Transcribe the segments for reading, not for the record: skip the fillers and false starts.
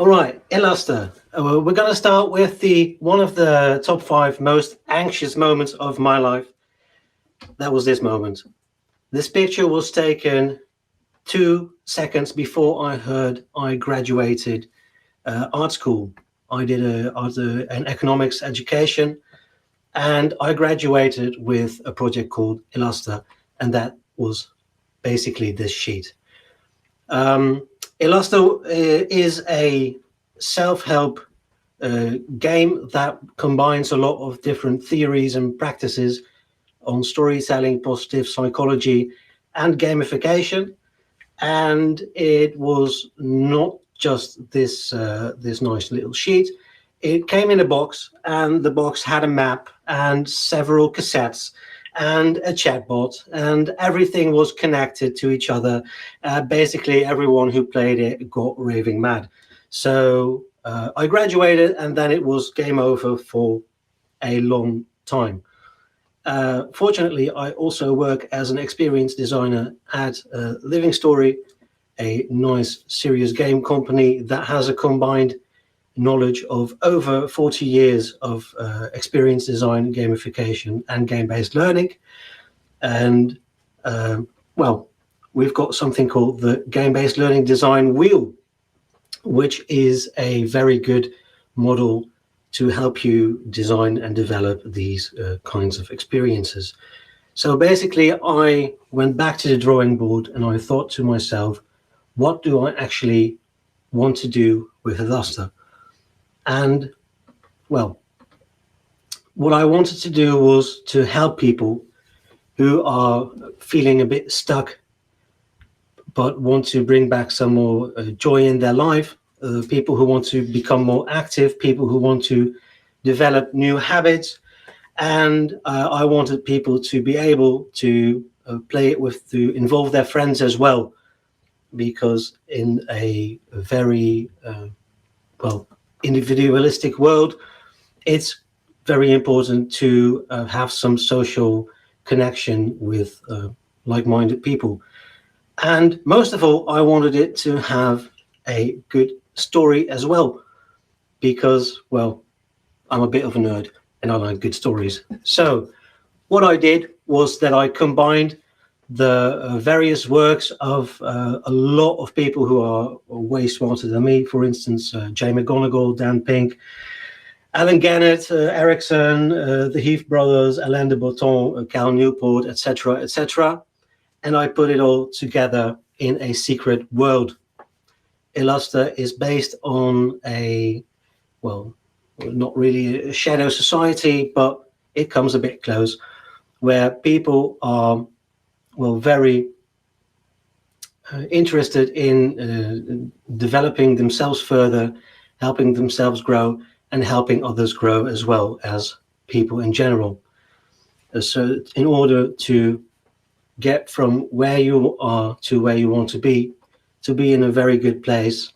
All right, Ylluster. We're going to start with one of the top 5 most anxious moments of my life. That was this moment. This picture was taken 2 seconds before I heard I graduated art school. I did an economics education, and I graduated with a project called Ylluster, and that was basically this sheet. Ylluster is a self-help game that combines a lot of different theories and practices on storytelling, positive psychology, and gamification. And it was not just this nice little sheet. It came in a box, and the box had a map and several cassettes and a chatbot, and everything was connected to each other. Basically, everyone who played it got raving mad. So I graduated, and then it was game over for a long time. Fortunately, I also work as an experienced designer at Living Story, a nice, serious game company that has a combined knowledge of over 40 years of experience design, gamification, and game-based learning. And well, we've got something called the game-based learning design wheel, which is a very good model to help you design and develop these kinds of experiences. So basically, I went back to the drawing board and I thought to myself, what do I actually want to do with Ylluster? And well, what I wanted to do was to help people who are feeling a bit stuck but want to bring back some more joy in their life, people who want to become more active, people who want to develop new habits. And I wanted people to be able to play it to involve their friends as well, because in a very individualistic world, it's very important to have some social connection with like-minded people. And most of all, I wanted it to have a good story as well, because, well, I'm a bit of a nerd and I like good stories. So what I did was that I combined the various works of a lot of people who are way smarter than me. For instance, Jay McGonigal, Dan Pink, Alan Gannett, Erickson, the Heath brothers, Alain de Botton, Cal Newport, etc., etc. And I put it all together in a secret world. Ylluster is based on a, well, not really a shadow society, but it comes a bit close, where people are, well, very interested in developing themselves further, helping themselves grow, and helping others grow as well as people in general. So in order to get from where you are to where you want to be in a very good place,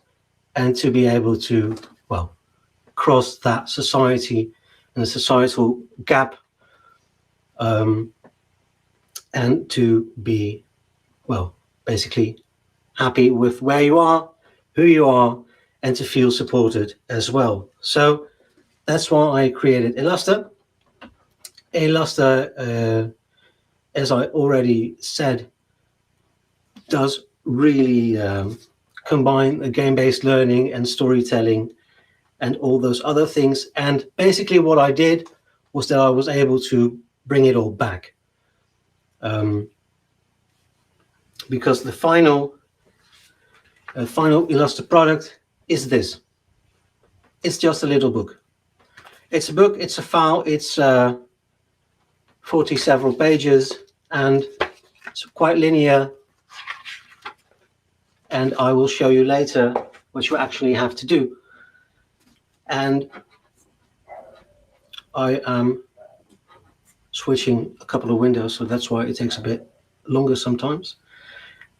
and to be able to, well, cross that society and the societal gap, and to be, well, basically happy with where you are, who you are, and to feel supported as well. So that's why I created Ylluster. Ylluster, as I already said, does really combine the game-based learning and storytelling and all those other things. And basically what I did was that I was able to bring it all back. Because the final Ylluster product is this. It's just a little book. It's a book, it's a file, it's 40 several pages, and it's quite linear. And I will show you later what you actually have to do. And I am switching a couple of windows, so that's why it takes a bit longer sometimes.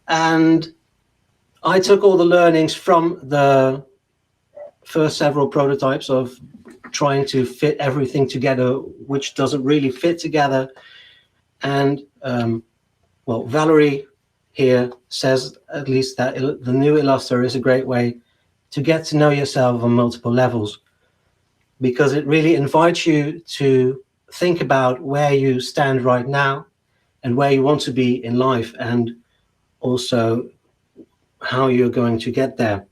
And I took all the learnings from the first several prototypes of trying to fit everything together, which doesn't really fit together. And well, Valerie here says at least that the new Ylluster is a great way to get to know yourself on multiple levels, because it really invites you to think about where you stand right now and where you want to be in life, and also how you're going to get there.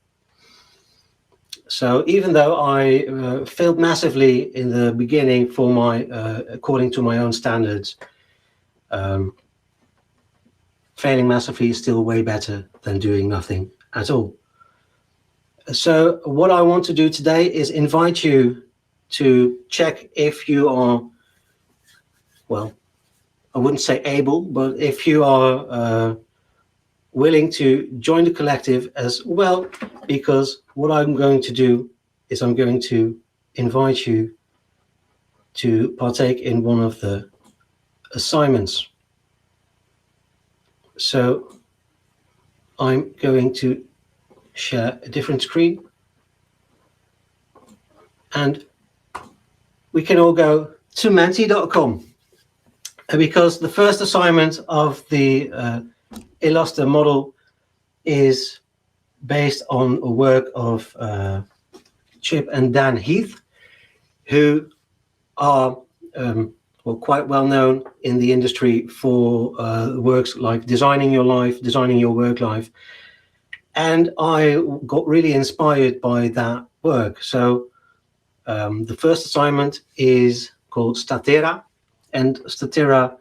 So even though I failed massively in the beginning for my, according to my own standards, failing massively is still way better than doing nothing at all. So what I want to do today is invite you to check if you are, well, I wouldn't say able, but if you are willing to join the collective as well, because what I'm going to do is I'm going to invite you to partake in one of the assignments. So I'm going to share a different screen, and we can all go to menti.com, because the first assignment of the Ylluster model is based on a work of Chip and Dan Heath, who are quite well known in the industry for works like Designing Your Life, Designing Your Work Life. And I got really inspired by that work. So the first assignment is called Statera, and Statera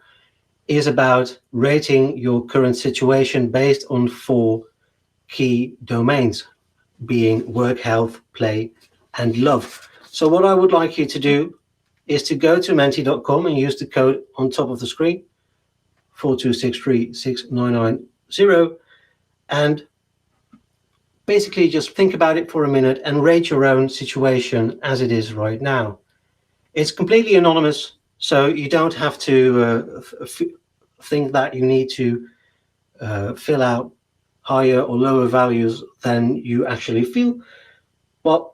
is about rating your current situation based on 4 key domains, being work, health, play, and love. So what I would like you to do is to go to menti.com and use the code on top of the screen, 426369990, and basically just think about it for a minute and rate your own situation as it is right now. It's completely anonymous, so you don't have to think that you need to fill out higher or lower values than you actually feel. But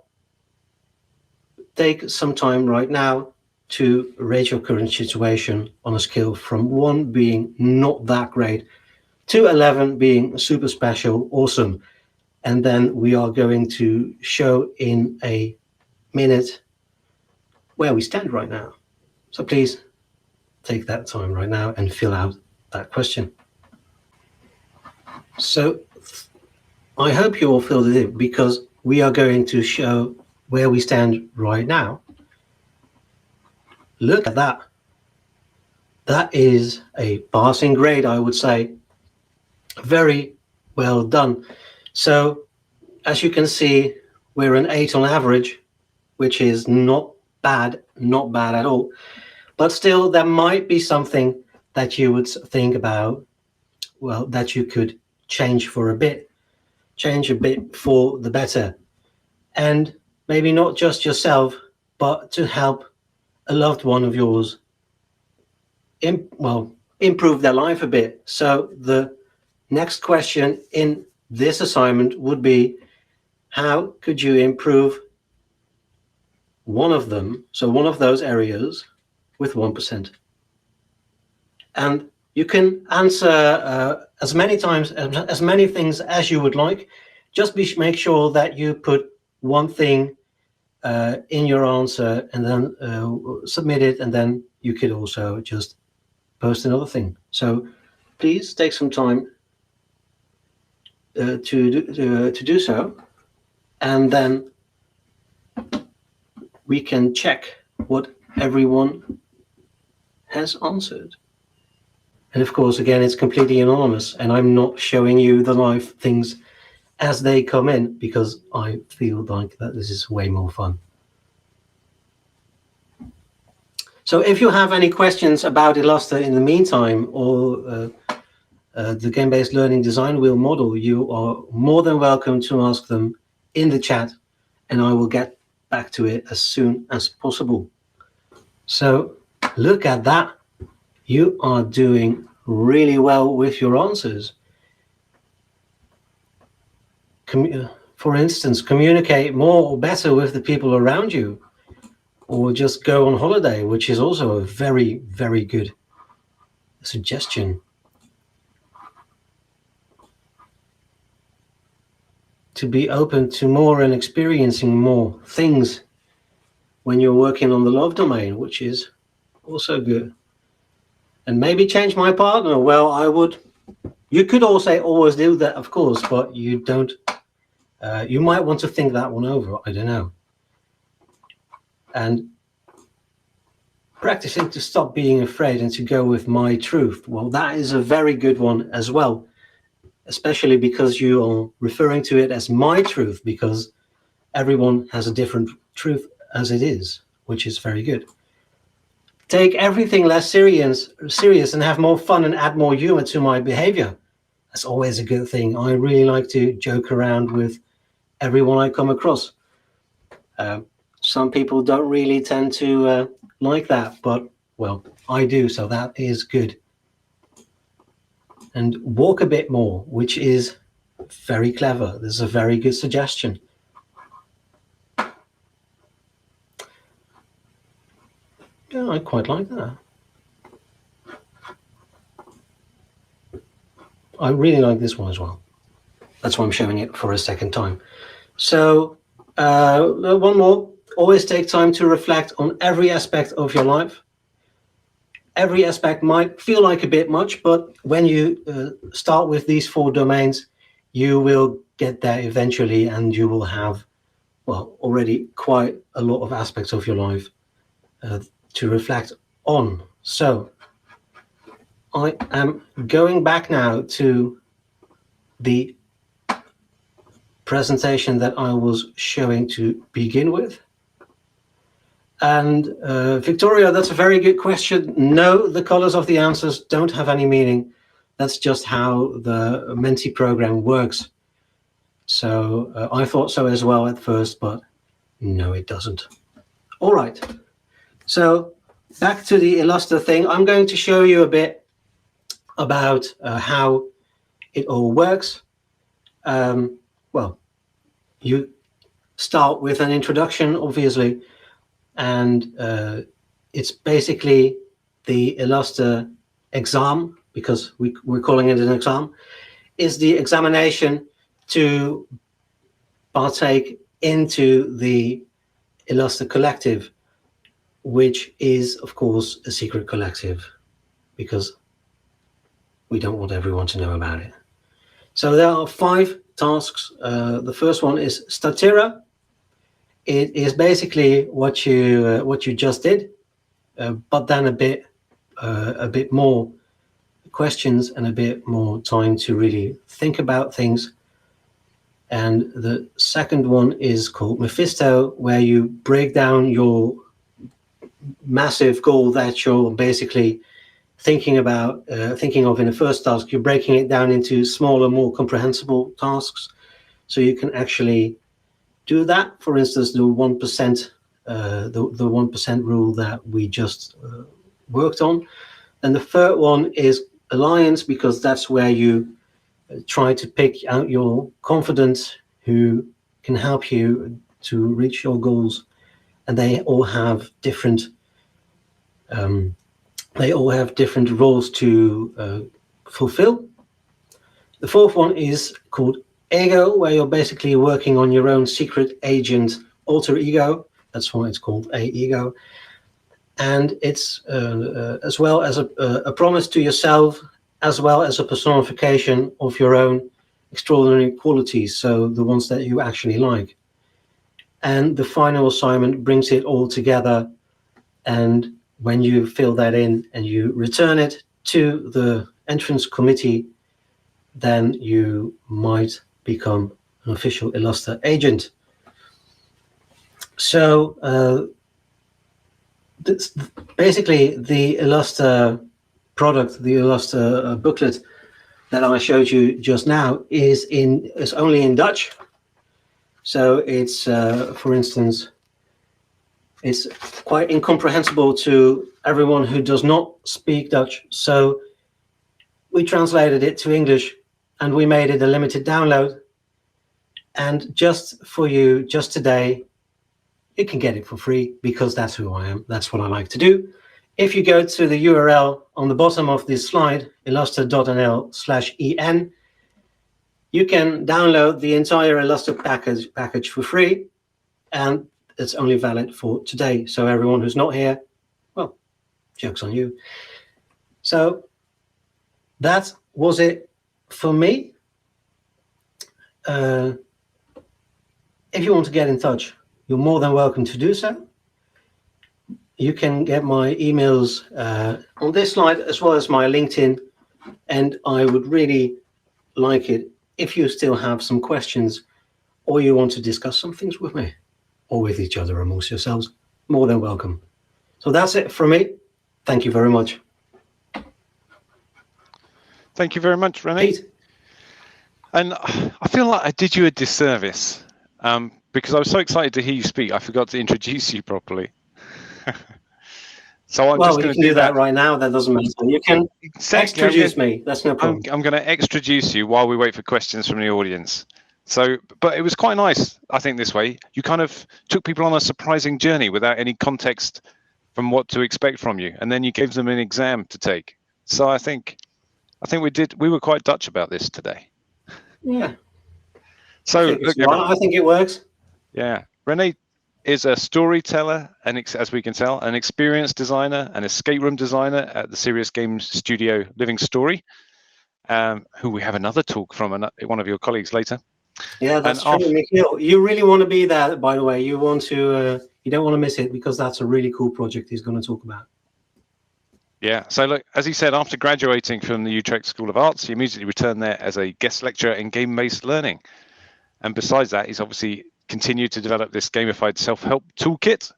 take some time right now to rate your current situation on a scale from 1 being not that great to 11 being super special, awesome. And then we are going to show in a minute where we stand right now. So please take that time right now and fill out that question. So I hope you all filled it in, because we are going to show where we stand right now. Look at that. That is a passing grade, I would say. Very well done. So as you can see, we're an 8 on average, which is not bad at all. But still, there might be something that you would think about, well, that you could change a bit for the better. And maybe not just yourself, but to help a loved one of yours improve their life a bit. So the next question in this assignment would be, how could you improve one of them, so one of those areas, with 1%? And you can answer as many times, as many things as you would like. Just make sure that you put one thing in your answer and then submit it, and then you could also just post another thing. So please take some time to do so, and then we can check what everyone has answered. And of course, again, it's completely anonymous, and I'm not showing you the live things as they come in, because I feel like that this is way more fun. So if you have any questions about Ylluster in the meantime, or the game-based learning design wheel model, you are more than welcome to ask them in the chat, and I will get back to it as soon as possible. So look at that. You are doing really well with your answers. For instance, communicate more or better with the people around you, or just go on holiday, which is also a very, very good suggestion. to be open to more and experiencing more things when you're working on the love domain, which is also good. And maybe change my partner. Well, I would. You could also always do that, of course, but you don't. You might want to think that one over. I don't know. And practicing to stop being afraid and to go with my truth. Well, that is a very good one as well, especially because you are referring to it as my truth, because everyone has a different truth as it is, which is very good. Take everything less serious and have more fun and add more humor to my behavior. That's always a good thing. I really like to joke around with everyone I come across. Some people don't really tend to like that, but well, I do, so that is good. And walk a bit more, which is very clever. This is a very good suggestion. Yeah, I quite like that. I really like this one as well. That's why I'm showing it for a second time. So one more. Always take time to reflect on every aspect of your life. Every aspect might feel like a bit much, but when you start with these 4 domains, you will get there eventually, and you will have, well, already quite a lot of aspects of your life to reflect on. So I am going back now to the presentation that I was showing to begin with. And Victoria, that's a very good question. No, the colors of the answers don't have any meaning. That's just how the Menti program works. So I thought so as well at first, but no, it doesn't. All right. So back to the Ylluster thing. I'm going to show you a bit about how it all works. Well, you start with an introduction, obviously. And it's basically the Ylluster exam, because we're calling it an exam, is the examination to partake into the Ylluster Collective, which is, of course, a secret collective, because we don't want everyone to know about it. So there are 5 tasks. The first one is Statira. It is basically what you just did, but then a bit more questions and a bit more time to really think about things. And the second one is called Mephisto, where you break down your massive goal that you're basically thinking of in the first task. You're breaking it down into smaller, more comprehensible tasks, so you can actually do that. For instance, the 1%, the 1% rule that we just worked on. And the third one is Alliance, because that's where you try to pick out your confidants who can help you to reach your goals. And they all have different roles to fulfill. The fourth one is called Ego, where you're basically working on your own secret agent alter ego. That's why it's called ego. And it's as well as a promise to yourself, as well as a personification of your own extraordinary qualities, so the ones that you actually like. And the final assignment brings it all together, and when you fill that in and you return it to the entrance committee, then you might become an official Ylluster agent. So basically the Ylluster product, the Ylluster booklet that I showed you just now is only in Dutch. So it's, for instance, it's quite incomprehensible to everyone who does not speak Dutch. So we translated it to English and we made it a limited download. And just for you, just today, you can get it for free, because that's who I am. That's what I like to do. If you go to the URL on the bottom of this slide, ylluster.nl/en, you can download the entire Ylluster package for free, and it's only valid for today. So everyone who's not here, well, joke's on you. So that was it for me. If you want to get in touch, you're more than welcome to do so. You can get my emails on this slide, as well as my LinkedIn. And I would really like it if you still have some questions, or you want to discuss some things with me or with each other amongst yourselves, more than welcome. So that's it from me. Thank you very much. Thank you very much, René. Pete. And I feel like I did you a disservice because I was so excited to hear you speak, I forgot to introduce you properly. So I'm just going to do that right now. That doesn't matter. You can extroduce me. That's no problem. I'm going to extroduce you while we wait for questions from the audience. So, but it was quite nice, I think, this way. You kind of took people on a surprising journey without any context from what to expect from you, and then you gave them an exam to take. So I think we were quite Dutch about this today. Yeah. So I think it works. Yeah, René is a storyteller and, as we can tell, an experienced designer, an escape room designer at the serious games studio Living Story, who we have another talk from one of your colleagues later. Yeah, that's true, Michiel. You really want to be there, by the way. You want to, you don't want to miss it, because that's a really cool project he's going to talk about. Yeah, so look, as he said, after graduating from the Utrecht School of Arts, he immediately returned there as a guest lecturer in game-based learning. And besides that, he's obviously continued to develop this gamified self-help toolkit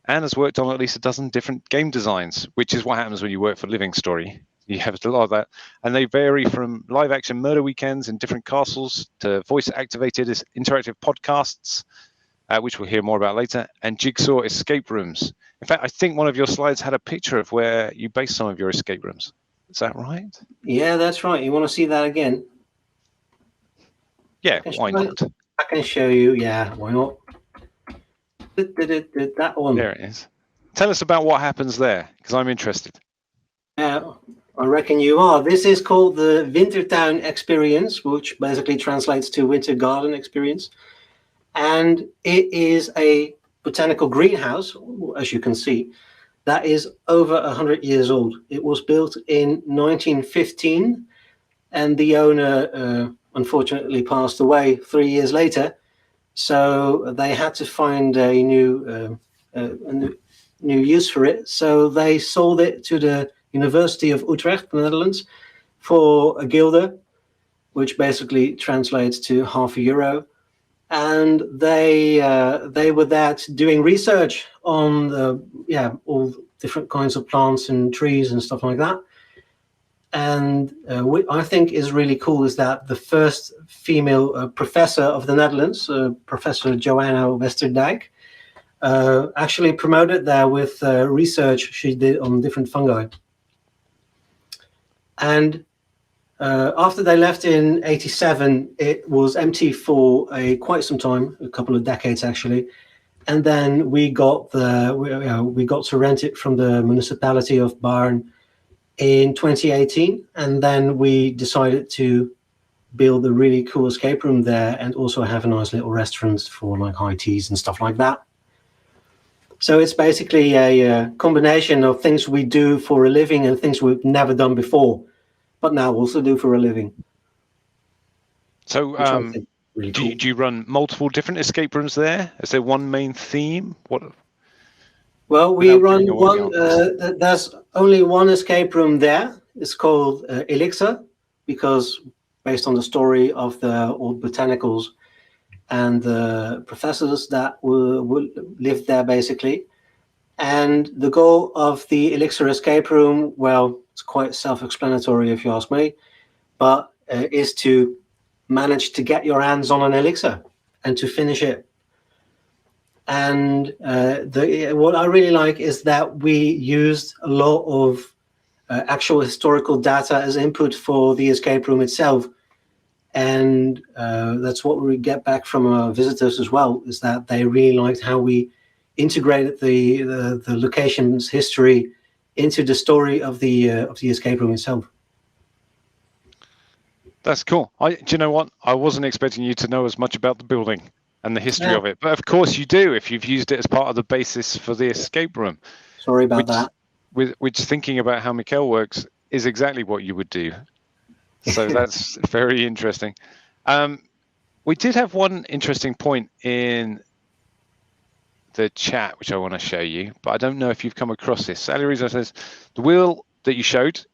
and has worked on at least a dozen different game designs, which is what happens when you work for Living Story. You have a lot of that. And they vary from live action murder weekends in different castles to voice activated interactive podcasts, which we'll hear more about later, and jigsaw escape rooms. In fact, I think one of your slides had a picture of where you based some of your escape rooms. Is that right? Yeah, that's right. You want to see that again? Yeah, why not? I can show you. Yeah, why not? That one. There it is. Tell us about what happens there, because I'm interested. Yeah, I reckon you are. This is called the Wintertuin Experience, which basically translates to Winter Garden Experience. And it is a botanical greenhouse, as you can see, that is over 100 years old. It was built in 1915, and the owner unfortunately passed away 3 years later. So they had to find a new use for it. So they sold it to the University of Utrecht, the Netherlands, for a guilder, which basically translates to €0.50. And they were there doing research on all different kinds of plants and trees and stuff like that. And what I think is really cool is that the first female professor of the Netherlands, Professor Joanna Westerdijk, actually promoted there with research she did on different fungi. And after they left in '87, it was empty for quite some time, a couple of decades actually. And then we got to rent it from the municipality of Baarn in 2018, and then we decided to build a really cool escape room there, and also have a nice little restaurant for like high teas and stuff like that. So it's basically a combination of things we do for a living and things we've never done before, but now also do for a living. So really cool. Do you run multiple different escape rooms there? Is there one main theme? Well, we run one. There's only one escape room there. It's called Elixir, because based on the story of the old botanicals and the professors that lived there, basically. And the goal of the Elixir escape room, well, it's quite self-explanatory if you ask me, but is to manage to get your hands on an elixir and to finish it. And what I really like is that we used a lot of actual historical data as input for the escape room itself. And that's what we get back from our visitors as well, is that they really liked how we integrated the location's history into the story of the escape room itself. That's cool. Do you know what? I wasn't expecting you to know as much about the building and the history Yeah. of it, but of course you do if you've used it as part of the basis for the escape room. Sorry about that. Which thinking about how Mikkel works is exactly what you would do. So that's very interesting. We did have one interesting point in the chat, which I want to show you, but I don't know if you've come across this. Sally Rizzo says, the wheel that you showed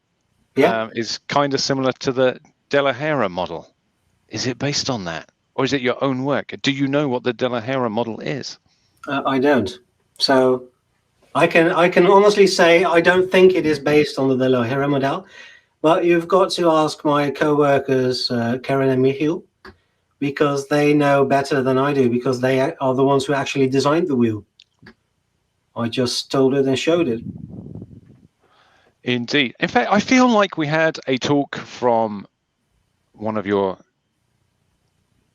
is kind of similar to the De La Hera model. Is it based on that? Or is it your own work? Do you know what the De La Hera model is? I don't. So I can honestly say I don't think it is based on the De La Hera model, but you've got to ask my co-workers, Karen and Michiel, because they know better than I do, because they are the ones who actually designed the wheel. I just told it and showed it. Indeed. In fact, I feel like we had a talk from one of your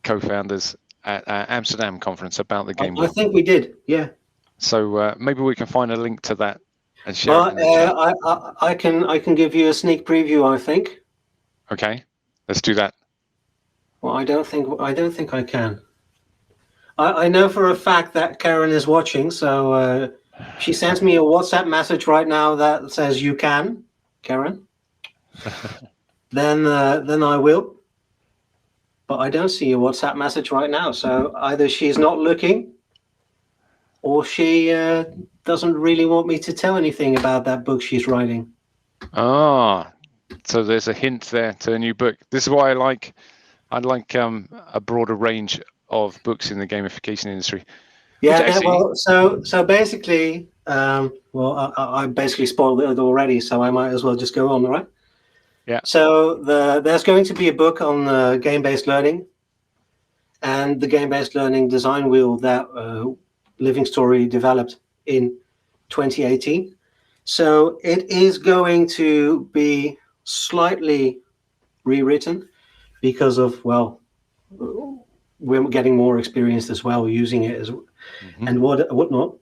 co-founders at Amsterdam conference about the game wheel. I think we did, yeah. So maybe we can find a link to that and share it in the chat. I can give you a sneak preview, I think. Okay, let's do that. Well, I don't think I can. I know for a fact that Karen is watching, so she sends me a WhatsApp message right now that says you can, Karen. Then I will. But I don't see a WhatsApp message right now, so either she's not looking, or she doesn't really want me to tell anything about that book she's writing. Ah, so there's a hint there to a new book. This is why I'd like a broader range of books in the gamification industry. Yeah, actually... so basically, I basically spoiled it already, so I might as well just go on, right? Yeah. So there's going to be a book on game-based learning, and the game-based learning design wheel that Living Story developed in 2018. So it is going to be slightly rewritten because of, well, we're getting more experienced as well using it as and whatnot.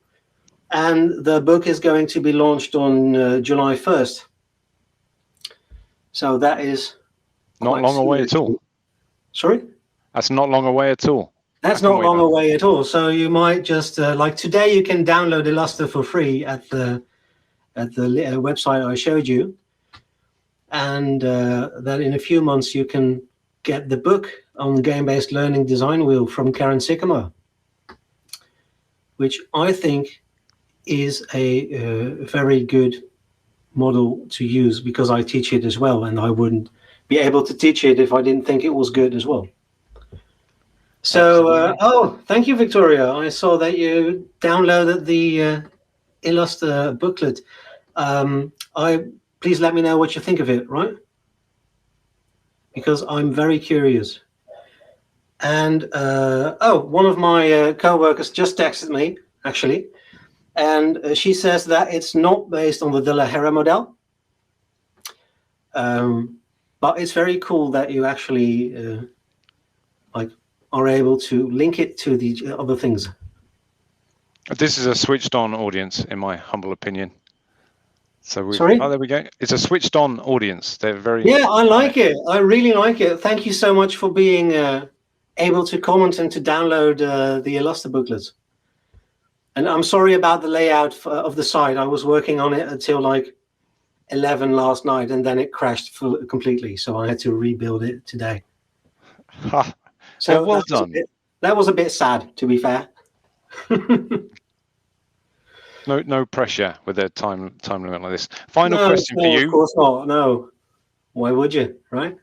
And the book is going to be launched on July 1st. So that is not long away at all. Sorry? That's not long away at all. That's not long away at all. So you might just like today you can download Ylluster for free at the website I showed you, and then in a few months you can get the book on game-based learning design wheel from Karen Sycamore, which I think is a very good model to use because I teach it as well, and I wouldn't be able to teach it if I didn't think it was good as well. So, oh, thank you, Victoria. I saw that you downloaded the Ylluster booklet. Please let me know what you think of it, right? Because I'm very curious. And one of my co-workers just texted me, actually, and she says that it's not based on the De La Hera model. But it's very cool that you actually are able to link it to the other things. This is a switched on audience, in my humble opinion. So Sorry? Oh, there we go. It's a switched on audience. They're very... Yeah, I like it. I really like it. Thank you so much for being able to comment and to download the Ylluster booklets. And I'm sorry about the layout of the site. I was working on it until like 11 last night, and then it crashed completely. So I had to rebuild it today. So well done. That was a bit sad, to be fair. No pressure with a time limit like this. Final question for you. Of course not. No. Why would you, right?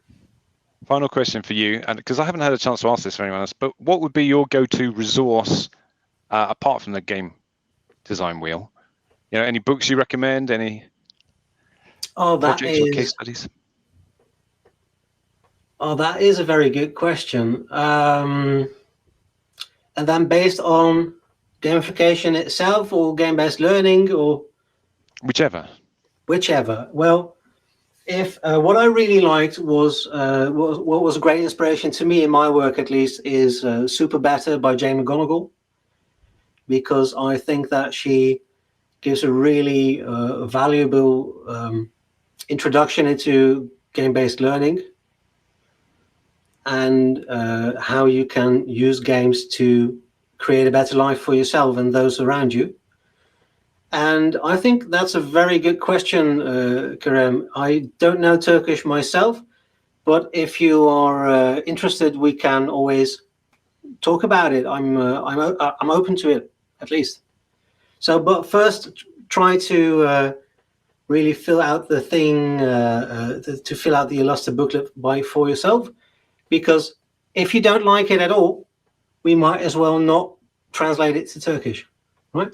Final question for you, and because I haven't had a chance to ask this for anyone else, but what would be your go-to resource apart from the game design wheel? You know, any books you recommend? Any projects or case studies? Oh, that is a very good question. And then based on gamification itself or game-based learning or whichever. Well, if what I really liked was what was a great inspiration to me in my work, at least, is Super Better by Jane McGonigal, because I think that she gives a really valuable introduction into game-based learning. and how you can use games to create a better life for yourself and those around you. And I think that's a very good question, Kerem. I don't know Turkish myself, but if you are interested, we can always talk about it. I'm open to it, at least. So, but first, try to really fill out the thing, to fill out the Ylluster booklet for yourself, because if you don't like it at all, we might as well not translate it to Turkish, right?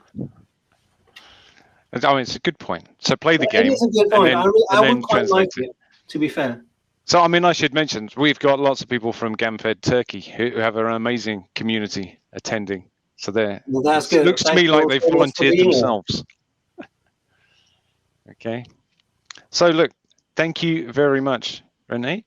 I mean, it's a good point. So play the game. It is a good point. I would quite like it, to be fair. So, I mean, I should mention, we've got lots of people from GamFed Turkey who have an amazing community attending. So well, that's good. It looks to me like they've volunteered themselves. Okay. So look, thank you very much, Renee.